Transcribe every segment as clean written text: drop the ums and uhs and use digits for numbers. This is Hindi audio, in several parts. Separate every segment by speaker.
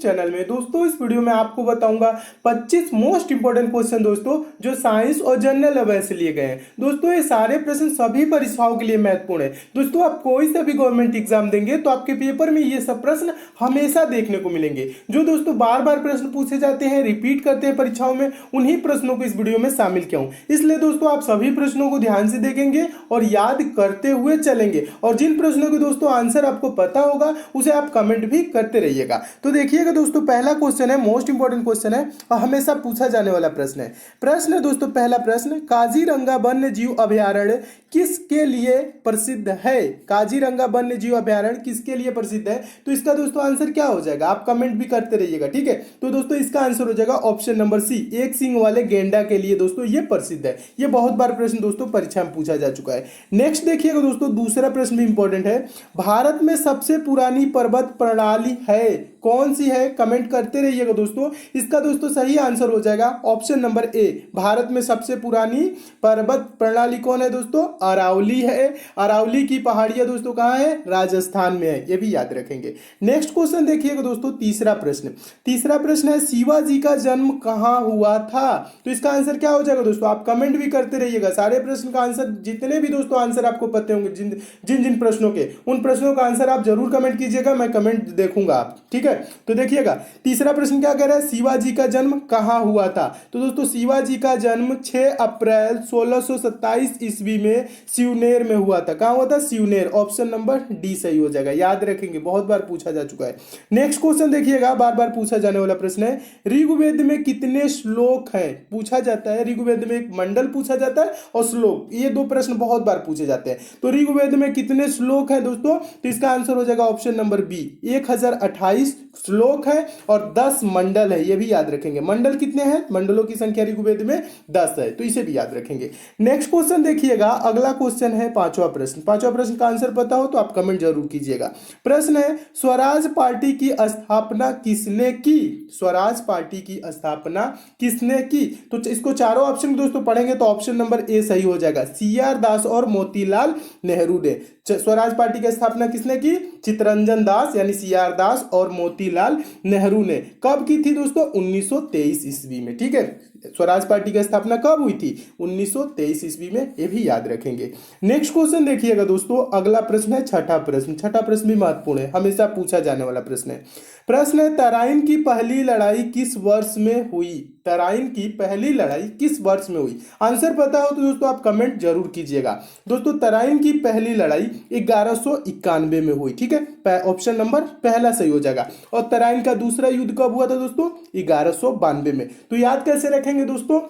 Speaker 1: चैनल में। दोस्तों इस वीडियो में आपको बताऊंगा 25 मोस्ट इंपोर्टेंट क्वेश्चन दोस्तों जो साइंस और जनरल अवेयर से लिए गए हैं। दोस्तों ये सारे प्रश्न सभी परीक्षाओं के लिए महत्वपूर्ण है। दोस्तों आप कोई सा भी गवर्नमेंट एग्जाम देंगे तो आपके पेपर में ये सब प्रश्न हमेशा देखने को मिलेंगे। जो दोस्तों बार बार प्रश्न पूछे जाते हैं, रिपीट करते हैं परीक्षाओं में, उन्हीं प्रश्नों को इस वीडियो में शामिल किया हूं। इसलिए दोस्तों आप सभी प्रश्नों को ध्यान से देखेंगे और याद करते हुए चलेंगे, और जिन प्रश्नों के दोस्तों आंसर आपको पता होगा उसे आप कमेंट भी करते रहिएगा। तो देखिएगा दोस्तों, पहला क्वेश्चन है, मोस्ट इंपोर्टेंट क्वेश्चन है और हमेशा पूछा जाने वाला प्रश्न है। प्रश्न है दोस्तों, पहला प्रश्न, काजीरंगा वन्य जीव अभयारण्य किसके लिए प्रसिद्ध है? काजीरंगा वन्य जीव अभयारण्य किसके लिए प्रसिद्ध है? तो इसका दोस्तों आंसर क्या हो जाएगा? आप कमेंट भी करते रहिएगा, ठीक है। तो दोस्तों इसका आंसर हो जाएगा ऑप्शन नंबर सी, एक सींग वाले गेंडा के लिए दोस्तों ये प्रसिद्ध है। ये बहुत बार प्रश्न दोस्तों परीक्षा में पूछा जा चुका है। नेक्स्ट देखिएगा दोस्तों, दूसरा प्रश्न भी इंपॉर्टेंट है। भारत में सबसे पुरानी पर्वत प्रणाली है कौन सी है? कमेंट करते रहिएगा दोस्तों। इसका दोस्तों सही आंसर हो जाएगा ऑप्शन नंबर ए, भारत में सबसे पुरानी पर्वत प्रणाली कौन है दोस्तों? अरावली है। अरावली की पहाड़ियां दोस्तों कहां है? राजस्थान में है, ये भी याद रखेंगे। नेक्स्ट क्वेश्चन देखिएगा दोस्तों, तीसरा प्रश्न। तीसरा प्रश्न है, शिवाजी का जन्म कहां हुआ था? तो इसका आंसर क्या हो जाएगा दोस्तों? आप कमेंट भी करते रहिएगा। सारे प्रश्न का आंसर, जितने भी दोस्तों आंसर आपको पते होंगे, जिन जिन प्रश्नों के, उन प्रश्नों का आंसर आप जरूर कमेंट कीजिएगा, मैं कमेंट देखूंगा आप, ठीक है। तो देखिएगा तीसरा प्रश्न क्या कह रहा है, शिवाजी का जन्म कहां हुआ था? तो दोस्तों शिवाजी का जन्म 6 अप्रैल 1627 ईस्वी में सिवनेर में हुआ था। कहां हुआ था? सिवनेर। ऑप्शन नंबर डी सही हो जाएगा, याद रखेंगे, बहुत बार पूछा जा चुका है। नेक्स्ट क्वेश्चन देखिएगा, बार बार पूछा जाने वाला प्रश्न है, ऋग्वेद में कितने श्लोक हैं? पूछा जाता है, ऋग्वेद में एक मंडल पूछा जाता है और श्लोक, ये दो प्रश्न बहुत बार पूछे जाते हैं। तो ऋग्वेद में कितने श्लोक हैं दोस्तों? तो इसका आंसर हो जाएगा ऑप्शन नंबर बी, 1028 श्लोक है और 10 मंडल है, ये भी याद रखेंगे। मंडल कितने हैं? मंडलों की संख्या ऋग्वेद में 10 है, तो इसे भी याद रखेंगे। नेक्स्ट क्वेश्चन देखिएगा, अगला क्वेश्चन है पांचवा प्रश्न। पांचवा प्रश्न का आंसर पता हो तो आप कमेंट जरूर कीजिएगा। प्रश्न है, स्वराज पार्टी की स्थापना किसने की? स्वराज पार्टी की स्थापना किसने की? तो इसको चारों ऑप्शन दोस्तों पढ़ेंगे तो ऑप्शन नंबर ए सही हो जाएगा, CR दास और मोतीलाल नेहरू ने। स्वराज पार्टी की स्थापना किसने की? चित्तरंजन दास यानी CR दास और मोतीलाल नेहरू ने। कब की थी दोस्तों? 1923 ईस्वी में, ठीक है। स्वराज पार्टी की स्थापना कब हुई थी? 1923 ईस्वी में, ये भी याद रखेंगे। नेक्स्ट क्वेश्चन देखिएगा दोस्तों, अगला प्रश्न है छठा प्रश्न। छठा प्रश्न भी महत्वपूर्ण है, हमेशा पूछा जाने वाला प्रश्न है। प्रश्न है, तराइन की पहली लड़ाई किस वर्ष में हुई? तराइन की पहली लड़ाई किस वर्ष में हुई? आंसर पता हो तो दोस्तों आप कमेंट जरूर कीजिएगा। दोस्तों तराइन की पहली लड़ाई 1191 में हुई, ठीक है। ऑप्शन नंबर पहला सही हो जाएगा। और तराइन का दूसरा युद्ध कब हुआ था दोस्तों? 1192 में। तो याद कैसे रखेंगे दोस्तों?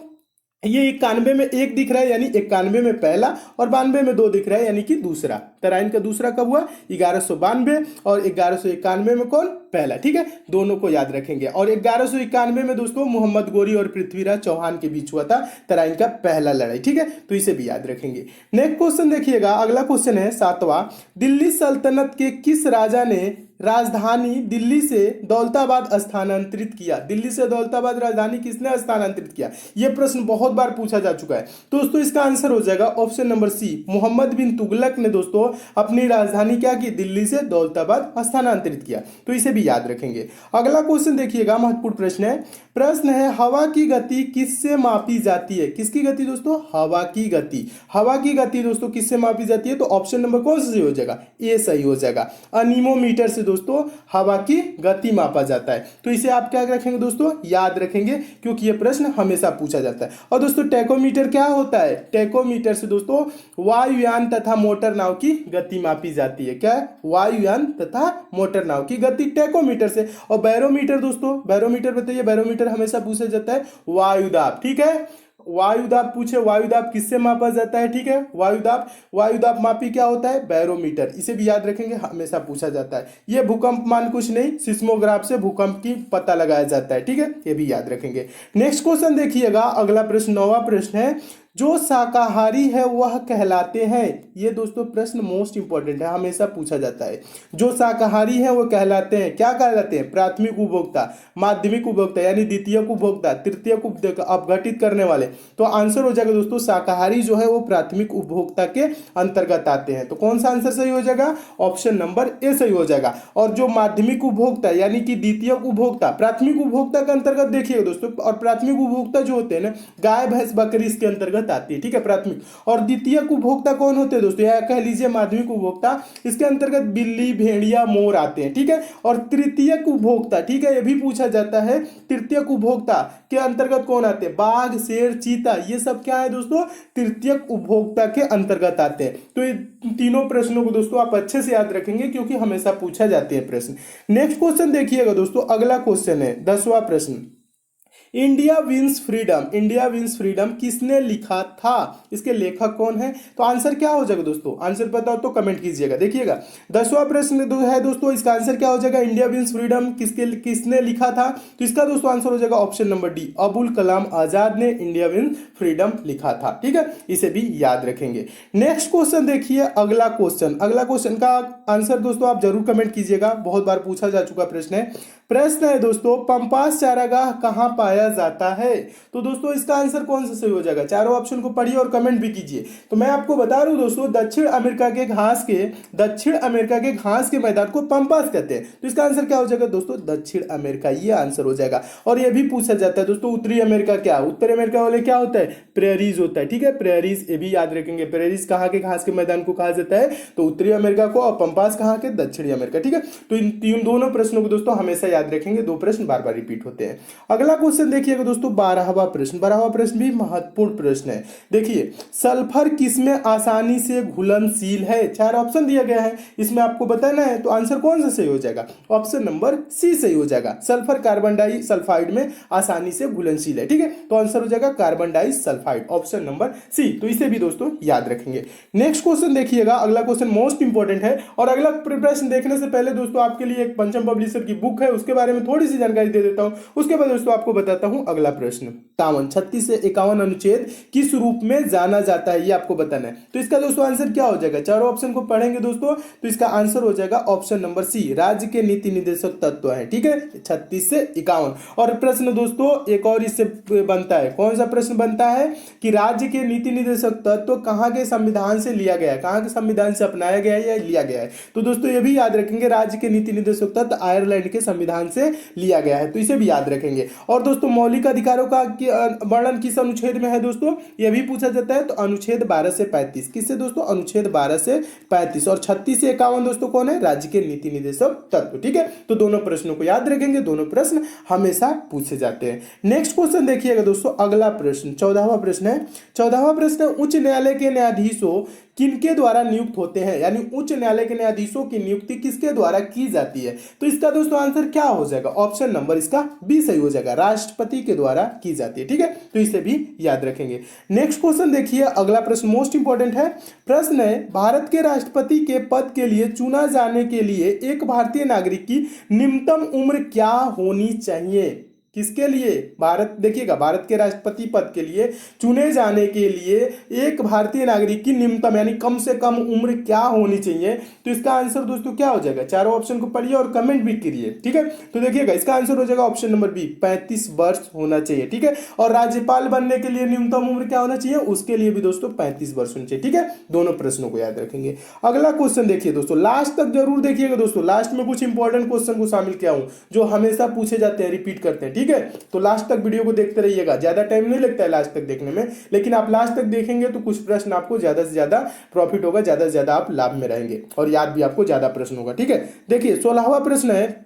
Speaker 1: ये 91 में एक दिख रहा है यानी 91 में पहला, और 92 में 2 दिख रहा है यानी कि दूसरा। तराइन का दूसरा कब हुआ? 1192, और 1191 में कौन? पहला, ठीक है। दोनों को याद रखेंगे। और 1191 में दोस्तों मोहम्मद गोरी और पृथ्वीराज चौहान के बीच हुआ था तराइन का पहला लड़ाई, ठीक है। तो इसे भी याद रखेंगे। नेक्स्ट क्वेश्चन देखिएगा, अगला क्वेश्चन है सातवां, दिल्ली सल्तनत के किस राजा ने राजधानी दिल्ली से दौलताबाद स्थानांतरित किया? दिल्ली से दौलताबाद राजधानी किसने स्थानांतरित किया? यह प्रश्न बहुत बार पूछा जा चुका है। दोस्तों इसका आंसर हो जाएगा ऑप्शन नंबर सी, मोहम्मद बिन तुगलक ने दोस्तों अपनी राजधानी क्या की? दिल्ली से दौलताबाद स्थानांतरित किया। तो इसे भी याद रखेंगे। अगला क्वेश्चन देखिएगा, महत्वपूर्ण प्रश्न है। प्रश्न है, हवा की गति किससे मापी जाती है? किसकी गति दोस्तों? हवा की गति। हवा की गति दोस्तों किससे मापी जाती है? तो ऑप्शन नंबर कौन सा सही हो जाएगा? ए सही हो जाएगा। अनीमोमीटर से दोस्तों हवा की गति मापा जाता है। तो इसे आप क्या रखेंगे दोस्तों? याद रखेंगे, क्योंकि यह प्रश्न हमेशा पूछा जाता है। और दोस्तों टेकोमीटर क्या होता है? टेकोमीटर से दोस्तों वायुयान तथा मोटर नाव की गति मापी जाती है। क्या है? वायुयान तथा मोटर नाव की गति टेकोमीटर से। और बैरोमीटर दोस्तों, बैरोमीटर बताइए, बैरोमीटर हमेशा पूछा जाता है वायुदाब, ठीक है। वायुदाब पूछे, वायुदाब किससे मापा जाता है? ठीक है, वायुदाब मापी क्या होता है? बैरोमीटर। इसे भी याद रखेंगे, हमेशा पूछा जाता है। ये भूकंप मान कुछ नहीं, सिस्मोग्राफ से भूकंप की पता लगाया जाता है, ठीक है, ये भी याद रखेंगे। नेक्स्ट क्वेश्चन देखिएगा, अगला प्रश्न 9वां प्रश्न है, जो शाकाहारी है वह कहलाते हैं। ये दोस्तों प्रश्न मोस्ट इंपॉर्टेंट है, हमेशा पूछा जाता है। जो शाकाहारी है वो कहलाते हैं, क्या कहलाते हैं? प्राथमिक उपभोक्ता, माध्यमिक उपभोक्ता यानी द्वितीयक उपभोक्ता, तृतीयक उपभोक्ता, अपघटित करने वाले। तो आंसर हो जाएगा दोस्तों शाकाहारी जो है वो प्राथमिक उपभोक्ता के अंतर्गत आते हैं। तो कौन सा आंसर सही हो जाएगा? ऑप्शन नंबर ए सही हो जाएगा। और जो माध्यमिक उपभोक्ता यानी कि द्वितीयक उपभोक्ता, प्राथमिक उपभोक्ता के अंतर्गत देखिएगा दोस्तों, और प्राथमिक उपभोक्ता जो होते हैं ना, गाय भैंस बकरी इसके अंतर्गत आती है, ठीक है, प्राथमिक। और द्वितीयक उपभोक्ता कौन होते हैं दोस्तों, या कह लीजिए माध्यमिक उपभोक्ता, इसके अंतर्गत बिल्ली भेड़िया मोर आते हैं, ठीक है। और तृतीयक उपभोक्ता, ठीक है, ये भी पूछा जाता है, तृतीयक उपभोक्ता के अंतर्गत कौन आते हैं? बाघ शेर चीता, ये सब क्या है दोस्तों? तृतीयक उपभोक्ता के अंतर्गत आते हैं। तो ये तीनों प्रश्नों को दोस्तों आप अच्छे से याद रखेंगे क्योंकि हमेशा पूछा जाते हैं प्रश्न। नेक्स्ट क्वेश्चन देखिएगा दोस्तों, अगला क्वेश्चन है 10वां प्रश्न। India wins freedom, India wins freedom किसने लिखा था? इसके लेखक कौन है? तो आंसर क्या हो जाएगा दोस्तों? आंसर पता हो तो कमेंट कीजिएगा। देखिएगा 10वां प्रश्न है दोस्तों, इसका आंसर क्या हो जाएगा? इंडिया विंस फ्रीडम किसने लिखा था? तो इसका दोस्तों आंसर हो जाएगा option number D, Abul Kalam Azad ने इंडिया विंस फ्रीडम लिखा था, ठीक है, इसे भी याद रखेंगे। नेक्स्ट क्वेश्चन देखिए, अगला क्वेश्चन, अगला क्वेश्चन का आंसर दोस्तों आप जरूर कमेंट कीजिएगा, बहुत बार पूछा जा चुका प्रश्न है। प्रश्न है दोस्तों, पंपास चारागाह कहां पाया जाता है? तो दोस्तों इसका आंसर कौन सा सही हो जाएगा? चारों ऑप्शन को पढ़िए और कमेंट भी कीजिए। तो मैं आपको बता रहा हूं दोस्तों, दक्षिण अमेरिका के घास के मैदान को पंपास कहते हैं। तो इसका आंसर क्या हो जाएगा दोस्तों? दक्षिण अमेरिका, ये आंसर हो जाएगा। और ये भी पूछा जाता है दोस्तों, उत्तरी अमेरिका क्या? उत्तरी अमेरिका वाले क्या होता है? प्रेरीज होता है, ठीक है, प्रेरीज, ये भी याद रखेंगे। प्रेरीज कहाँ के घास के मैदान को कहा जाता है? तो उत्तरी अमेरिका को, और पंपास कहाँ के? दक्षिणी अमेरिका, ठीक है। तो इन तीन दोनों प्रश्नों को दोस्तों हमेशा याद रखेंगे, दो प्रश्न बार बार रिपीट होते हैं। अगला क्वेश्चन देखिएगा दोस्तों, 12वां प्रश्न। 12वां प्रश्न भी महत्वपूर्ण प्रश्न है। देखिए, सल्फर किसमें आसानी से घुलनशील है? 4 ऑप्शन दिया गया है, इसमें आपको बताना है। तो आंसर कौन सा सही हो जाएगा? ऑप्शन नंबर सी सही हो जाएगा। सल्फर कार्बन डाइसल्फाइड में आसानी से घुलनशील है, ठीक है। तो आंसर हो जाएगा carbon disulphide, option number C. तो इसे भी दोस्तों याद रखेंगे। नेक्स्ट क्वेश्चन देखिएगा, अगला क्वेश्चन मोस्ट इंपॉर्टेंट है। और अगला प्रश्न देखने से पहले दोस्तों आपके लिए एक पंचम पब्लिशर की बुक है, उसके बारे में थोड़ी सी जानकारी दे देता हूं। उसके बाद दोस्तों आपको बताता हूं अगला प्रश्न। 36 से 51 अनुच्छेद किस रूप में जाना जाता है, ये आपको बताना है। तो इसका दोस्तों आंसर क्या हो जाएगा? चारों ऑप्शन को पढ़ेंगे दोस्तों, तो इसका आंसर हो जाएगा ऑप्शन नंबर सी, राज्य के नीति निर्देशक तत्व है, ठीक है, 36 से 51। और प्रश्न दोस्तों एक और इससे बनता है, कौन सा प्रश्न बनता है कि राज्य के नीति निर्देशक तत्व कहां के संविधान से लिया गया है, कहां के संविधान से अपनाया गया है या लिया गया है? तो दोस्तों ये भी याद रखेंगे, राज्य के नीति निर्देशक तत्व आयरलैंड के संविधान से लिया गया है, तो इसे भी याद रखेंगे। और दोस्तों मौलिक अधिकारों का वर्णन किस अनुच्छेद में है दोस्तों, यह भी पूछा जाता है। तो अनुच्छेद 12 से 35, किससे दोस्तों? अनुच्छेद 12 से 35। और 36 से 51 दोस्तों कौन है? राज्य के नीति निर्देशक तत्व, ठीक है। तो दोनों प्रश्नों को याद रखेंगे, दोनों प्रश्न हमेशा पूछे जाते हैं। नेक्स्ट क्वेश्चन देखिएगा दोस्तों, अगला प्रश्न 14वां प्रश्न है। 14वां प्रश्न, उच्च न्यायालय के न्यायाधीशों किनके द्वारा नियुक्त होते हैं, यानी उच्च न्यायालय के न्यायाधीशों की नियुक्ति किसके द्वारा की जाती है? तो इसका दोस्तों आंसर क्या हो जाएगा? ऑप्शन नंबर इसका बी सही हो जाएगा, राष्ट्रपति के द्वारा की जाती है, ठीक है। तो इसे भी याद रखेंगे। नेक्स्ट क्वेश्चन देखिए, अगला प्रश्न मोस्ट इंपॉर्टेंट है। प्रश्न है, भारत के राष्ट्रपति के पद के लिए चुना जाने के लिए एक भारतीय नागरिक की निम्नतम उम्र क्या होनी चाहिए? किसके लिए? भारत, देखिएगा, भारत के राष्ट्रपति पद के लिए चुने जाने के लिए एक भारतीय नागरिक की निम्नतम यानी कम से कम उम्र क्या होनी चाहिए? तो इसका आंसर दोस्तों क्या हो जाएगा? चारों ऑप्शन को पढ़िए और कमेंट भी करिए, ठीक है। तो देखिएगा इसका आंसर हो जाएगा ऑप्शन नंबर बी, 35 वर्ष होना चाहिए, ठीक है। और राज्यपाल बनने के लिए न्यूनतम उम्र क्या होना चाहिए? उसके लिए भी दोस्तों 35 वर्ष होनी चाहिए, ठीक है। दोनों प्रश्नों को याद रखेंगे। अगला क्वेश्चन देखिए दोस्तों, लास्ट तक जरूर देखिएगा दोस्तों, लास्ट में कुछ इंपॉर्टेंट क्वेश्चन को शामिल किया हूं जो हमेशा पूछे जाते हैं, रिपीट करते हैं, ठीक है। तो लास्ट तक वीडियो को देखते रहिएगा, ज्यादा टाइम नहीं लगता है लास्ट तक देखने में, लेकिन आप लास्ट तक देखेंगे तो कुछ प्रश्न आपको ज्यादा से ज्यादा प्रॉफिट होगा, ज्यादा से ज्यादा आप लाभ में रहेंगे और याद भी आपको ज्यादा प्रश्न होगा, ठीक है। देखिए 16वां प्रश्न है,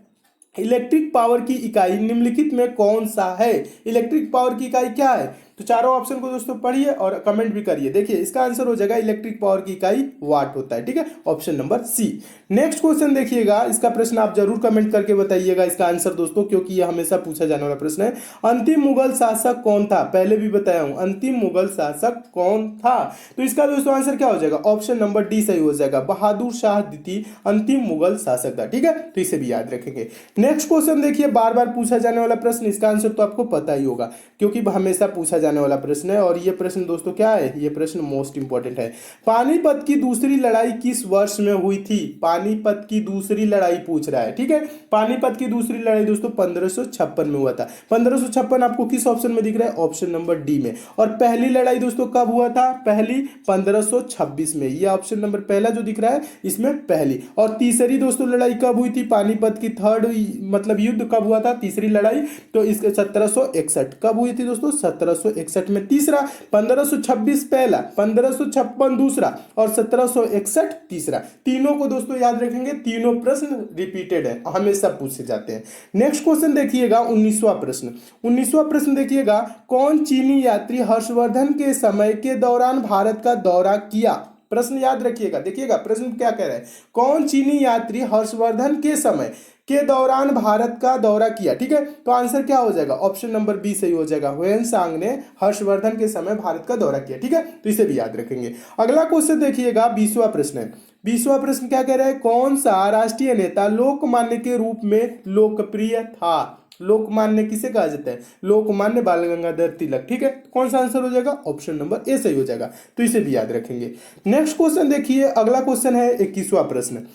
Speaker 1: इलेक्ट्रिक पावर की इकाई निम्नलिखित में कौन सा है? इलेक्ट्रिक पावर की इकाई क्या है? तो चारों ऑप्शन को दोस्तों पढ़िए और कमेंट भी करिए। देखिए इसका आंसर हो जाएगा इलेक्ट्रिक पावर की इकाई वाट होता है, ठीक है, option number C. Next question देखिएगा, इसका प्रश्न आप जरूर कमेंट करके बताइएगा इसका आंसर दोस्तों, क्योंकि ये हमेशा पूछा जाने वाला प्रश्न है। अंतिम मुगल शासक कौन था? पहले भी बताया हूं, अंतिम मुगल शासक कौन था? तो इसका दोस्तों आंसर क्या हो जाएगा? ऑप्शन नंबर डी सही हो जाएगा, बहादुर शाह द्वितीय अंतिम मुगल शासक था, ठीक है। तो इसे भी याद रखेंगे। नेक्स्ट क्वेश्चन देखिए, बार बार पूछा जाने वाला प्रश्न, इसका आंसर तो आपको पता ही होगा क्योंकि हमेशा पूछा जाने वाला प्रश्न है और ये प्रश्न दोस्तों क्या है, ये प्रश्न मोस्ट इंपॉर्टेंट है। पानीपत की दूसरी लड़ाई किस वर्ष में हुई थी? पानीपत की दूसरी लड़ाई पूछ रहा है, ठीक है। पानीपत की दूसरी लड़ाई दोस्तों 1556 में हुआ था। 1556 आपको किस ऑप्शन में दिख रहा है? ऑप्शन नंबर डी में। और पहली लड़ाई दोस्तों कब हुआ था? पहली 1526 में। ये ऑप्शन नंबर पहला जो दिख रहा है इसमें पहली। और तीसरी दोस्तों लड़ाई कब हुई थी? पानीपत की थर्ड मतलब युद्ध कब हुआ था? तीसरी लड़ाई तो इसके 1761 कब हुई थी दोस्तों? 1761 में तीसरा। 1526 पहला, 1556 दूसरा और 1761 तीसरा। तीनों को दोस्तों याद रखेंगे, तीनों प्रश्न रिपीटेड है, हमेशा पूछे जाते हैं। नेक्स्ट क्वेश्चन देखिएगा 19वां प्रश्न। 19वां प्रश्न देखिएगा, कौन चीनी यात्री हर्षवर्धन के समय के दौरान भारत का दौरा किया? प्रश्न याद रखिएगा, देखिएगा प्रश्न क्या कह रहा है। कौन चीनी यात्री हर्षवर्धन के समय के दौरान भारत का दौरा किया? ठीक है, तो आंसर क्या हो जाएगा? ऑप्शन नंबर बी सही हो जाएगा। ह्वेनसांग ने हर्षवर्धन के समय भारत का दौरा किया। ठीक है, तो इसे भी याद रखेंगे। अगला क्वेश्चन देखिएगा 20वां प्रश्न है। 20वां प्रश्न क्या कह रहा है? कौन सा राष्ट्रीय नेता लोकमान्य के रूप में लोकप्रिय था? लोकमान्य किसे कहा जाता है? लोकमान्य बाल गंगाधर तिलक। ठीक है, कौन सा आंसर हो जाएगा? ऑप्शन नंबर ए सही हो जाएगा, तो इसे भी याद रखेंगे। नेक्स्ट क्वेश्चन देखिए, अगला क्वेश्चन है 21वां प्रश्न।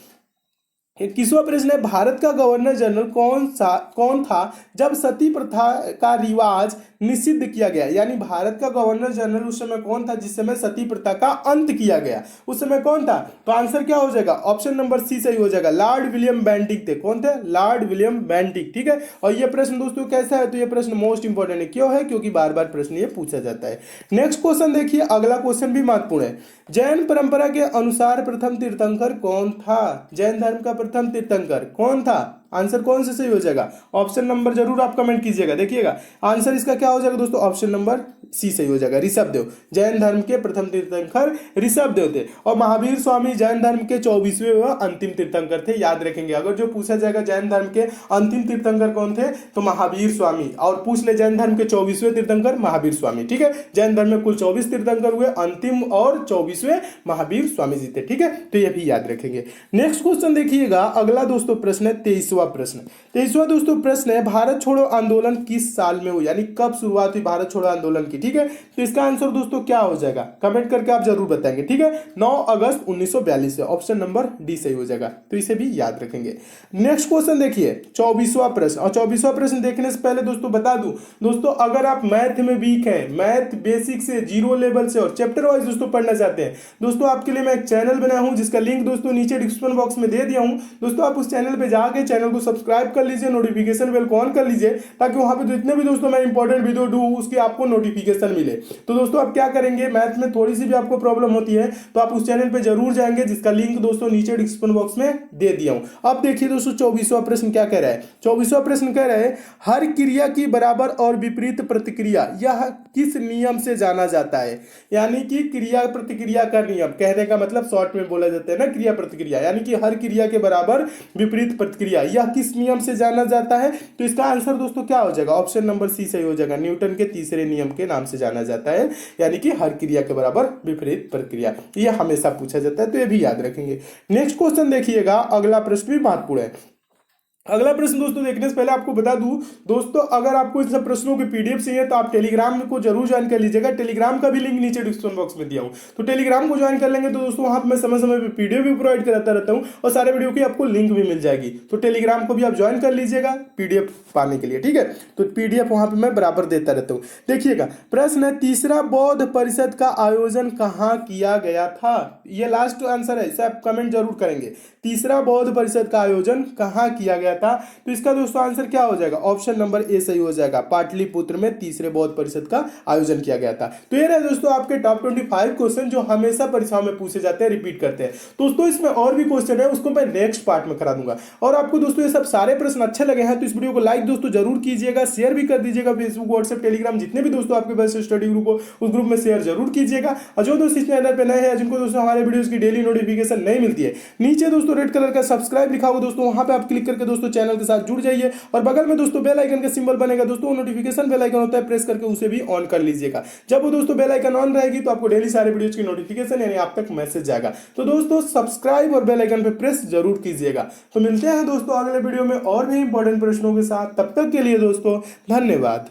Speaker 1: 21वां प्रश्न है, भारत का गवर्नर जनरल कौन था जब सती प्रथा का रिवाज निषिद्ध किया गया? यानी भारत का गवर्नर जनरल उस समय कौन था जिस समय सती प्रथा का अंत किया गया? उस समय कौन था? तो आंसर क्या हो जाएगा? ऑप्शन नंबर सी सही हो जाएगा। लॉर्ड विलियम बेंटिक थे। कौन थे? Lord William Bentinck. ठीक है, और ये प्रश्न दोस्तों कैसा है? तो ये प्रश्न मोस्ट इंपॉर्टेंट है। क्यों है? क्योंकि बार बार प्रश्न ये पूछा जाता है। नेक्स्ट क्वेश्चन देखिए, अगला क्वेश्चन भी महत्वपूर्ण है। जैन परंपरा के अनुसार प्रथम तीर्थंकर कौन था? जैन धर्म का प्रथम तीर्थंकर कौन था? आंसर कौन से सही हो जाएगा? ऑप्शन नंबर जरूर आप कमेंट कीजिएगा। देखिएगा आंसर इसका क्या हो जाएगा दोस्तों? ऑप्शन नंबर सी सही हो जाएगा, ऋषभदेव। जैन धर्म के प्रथम तीर्थंकर ऋषभदेव थे। और महावीर स्वामी जैन धर्म के 24वें व अंतिम तीर्थंकर थे। याद रखेंगे, अगर जो पूछा जाएगा जैन धर्म के अंतिम तीर्थंकर कौन थे तो महावीर स्वामी, और पूछ ले जैन धर्म के 24वें तीर्थंकर महावीर स्वामी। ठीक है, जैन धर्म में कुल 24 तीर्थंकर हुए, अंतिम और 24वें महावीर स्वामी जी थे। ठीक है, तो ये भी याद रखेंगे। नेक्स्ट क्वेश्चन देखिएगा, अगला दोस्तों प्रश्न है 23वां प्रश्न। 23वां दोस्तों प्रश्न है, भारत छोड़ो आंदोलन किस साल में हुई? यानी कब शुरुआत हुई भारत छोड़ो आंदोलन की? ठीक है, तो इसका आंसर दोस्तों क्या हो जाएगा? कमेंट करके आप जरूर बताएंगे। ठीक है, 9 अगस्त 1942 से। ऑप्शन नंबर डी सही हो जाएगा, तो इसे भी याद रखेंगे। नेक्स्ट क्वेश्चन देखिए 24वां प्रश्न। और 24वां प्रश्न देखने से पहले दोस्तों बता दूं दोस्तों, अगर आप मैथ में वीक हैं, मैथ बेसिक से, जीरो लेवल से और चैप्टर वाइज दोस्तों पढ़ना चाहते हैं, दोस्तों आपके लिए मैं एक चैनल बनाया हूं जिसका लिंक दोस्तों नीचे डिस्क्रिप्शन बॉक्स में दे दिया हूं। दोस्तों आप उस चैनल पे जाके चैनल को सब्सक्राइब कर लीजिए, नोटिफिकेशन बेल को ऑन कर लीजिए, ताकि वहां पे जितने भी दोस्तों मैं इंपॉर्टेंट वीडियो दूं उसकी आपको नोटिफिकेशन मिले। तो दोस्तों आप क्या करेंगे, मैथ में थोड़ी सी भी आपको प्रॉब्लम होती है तो आप उस चैनल पे जरूर जाएंगे, जिसका लिंक दोस्तों नीचे डिस्क्रिप्शन बॉक्स में दे दिया हूं। अब देखिए दोस्तों 24वां प्रश्न क्या कह रहा है। 24वां प्रश्न कह रहा है, हर क्रिया की बराबर और विपरीत प्रतिक्रिया यह किस नियम से जाना जाता है? यानी कि क्रिया प्रतिक्रिया का नियम, कहने का मतलब शॉर्ट में बोला जाता है ना क्रिया प्रतिक्रिया, यानी कि हर क्रिया के बराबर विपरीत प्रतिक्रिया, यह किस नियम से जाना जाता है? तो इसका आंसर दोस्तों क्या हो जाएगा? ऑप्शन नंबर सी सही हो जाएगा, न्यूटन के तीसरे नियम के नाम से जाना जाता है। यानी कि हर क्रिया के बराबर विपरीत प्रतिक्रिया, यह हमेशा पूछा जाता है, तो यह भी याद रखेंगे। नेक्स्ट क्वेश्चन देखिएगा, अगला प्रश्न भी महत्वपूर्ण है। अगला प्रश्न दोस्तों देखने से पहले आपको बता दूं दोस्तों, अगर आपको इन सब प्रश्नों की पीडीएफ चाहिए तो आप टेलीग्राम को जरूर ज्वाइन कर लीजिएगा। टेलीग्राम का भी लिंक नीचे डिस्क्रिप्शन बॉक्स में दिया हूं, तो टेलीग्राम को ज्वाइन कर लेंगे तो दोस्तों वहां पर मैं समय समय पर पीडीएफ भी प्रोवाइड कराता रहता हूं और सारे वीडियो की आपको लिंक भी मिल जाएगी। तो टेलीग्राम को भी आप ज्वाइन कर लीजिएगा पीडीएफ पाने के लिए। ठीक है, तो पीडीएफ वहां पर मैं बराबर देता रहता हूँ। देखिएगा प्रश्न है, तीसरा बौद्ध परिषद का आयोजन कहाँ किया गया था? यह लास्ट आंसर है, इसे आप कमेंट जरूर करेंगे। तीसरा बौद्ध परिषद का आयोजन कहाँ किया गया था? तो इसका दोस्तों आंसर क्या हो जाएगा? ऑप्शन नंबर ए सही हो जाएगा, पाटलिपुत्र में तीसरे बौद्ध परिषद का आयोजन किया गया था। तो ये रहे दोस्तों आपके टॉप 25 क्वेश्चन जो हमेशा परीक्षाओं में पूछे जाते हैं, रिपीट करते हैं। दोस्तों इसमें और भी क्वेश्चन है, उसको मैं नेक्स्ट पार्ट में करा दूंगा। और आपको दोस्तों ये सब सारे प्रश्न अच्छे लगे हैं तो इस वीडियो को लाइक दोस्तों जरूर कीजिएगा, शेयर भी कर दीजिएगा। फेसबुक, व्हाट्सएप, टेलीग्राम जितने भी दोस्तों आपके पास स्टडी ग्रुप हो उस ग्रुप में शेयर जरूर कीजिएगा। और जो दोस्त इस चैनल पर नए हैं, जिनको दोस्तों हमारे वीडियोस की डेली नोटिफिकेशन नहीं मिलती है, नीचे दोस्तों रेड कलर का सब्सक्राइब लिखा होगा दोस्तों, वहां पे आप क्लिक करके दोस्तों चैनल के साथ जुड़ जाइए। और बगल में दोस्तों बेल आइकन का सिंबल बनेगा दोस्तों, नोटिफिकेशन बेल आइकन होता है, प्रेस करके उसे भी ऑन कर लीजिएगा। जब वो दोस्तों बेल आइकन ऑन रहेगी तो आपको डेली सारे वीडियोस की नोटिफिकेशन यानी आप तक मैसेज जाएगा। तो दोस्तों सब्सक्राइब और बेल आइकन पे प्रेस जरूर कीजिएगा। तो मिलते हैं दोस्तों अगले वीडियो में और भी इंपॉर्टेंट प्रश्नों के साथ। तब तक के लिए दोस्तों धन्यवाद।